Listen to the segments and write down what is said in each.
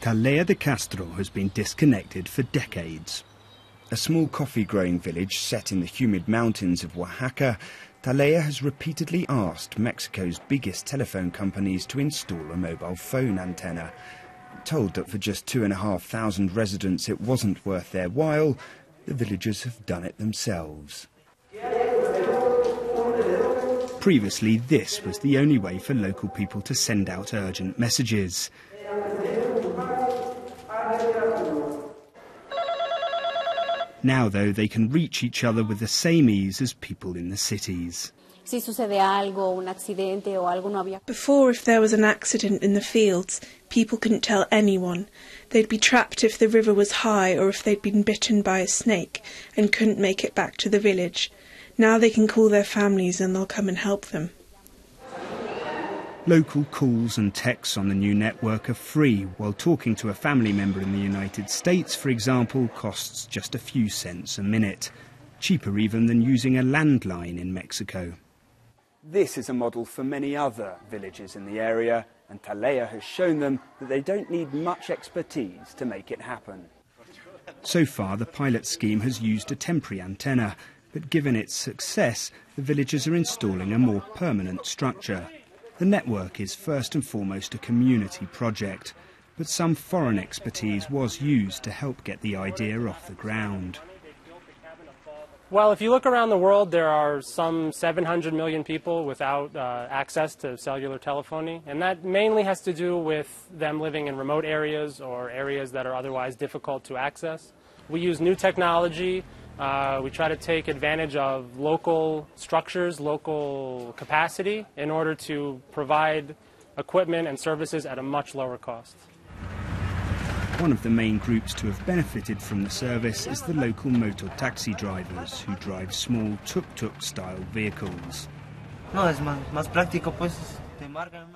Tallea de Castro has been disconnected for decades. A small coffee-growing village set in the humid mountains of Oaxaca, Tallea has repeatedly asked Mexico's biggest telephone companies to install a mobile phone antenna. Told that for just 2,500 residents it wasn't worth their while, the villagers have done it themselves. Previously, this was the only way for local people to send out urgent messages. Now, though, they can reach each other with the same ease as people in the cities. Before, if there was an accident in the fields, people couldn't tell anyone. They'd be trapped if the river was high or if they'd been bitten by a snake and couldn't make it back to the village. Now they can call their families and they'll come and help them. Local calls and texts on the new network are free, while talking to a family member in the United States, for example, costs just a few cents a minute. Cheaper even than using a landline in Mexico. This is a model for many other villages in the area, and Tallea has shown them that they don't need much expertise to make it happen. So far, the pilot scheme has used a temporary antenna, but given its success, the villagers are installing a more permanent structure. The network is first and foremost a community project, but some foreign expertise was used to help get the idea off the ground. Well, if you look around the world, there are some 700 million people without access to cellular telephony, and that mainly has to do with them living in remote areas or areas that are otherwise difficult to access. We use new technology. We try to take advantage of local structures, local capacity, in order to provide equipment and services at a much lower cost. One of the main groups to have benefited from the service is the local motor taxi drivers who drive small tuk-tuk style vehicles.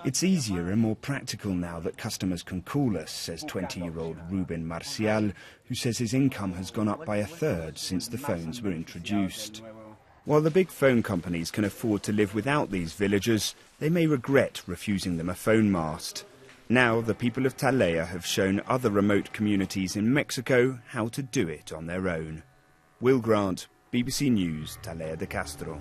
It's easier and more practical now that customers can call us, says 20-year-old Ruben Marcial, who says his income has gone up by a third since the phones were introduced. While the big phone companies can afford to live without these villagers, they may regret refusing them a phone mast. Now the people of Tallea have shown other remote communities in Mexico how to do it on their own. Will Grant, BBC News, Tallea de Castro.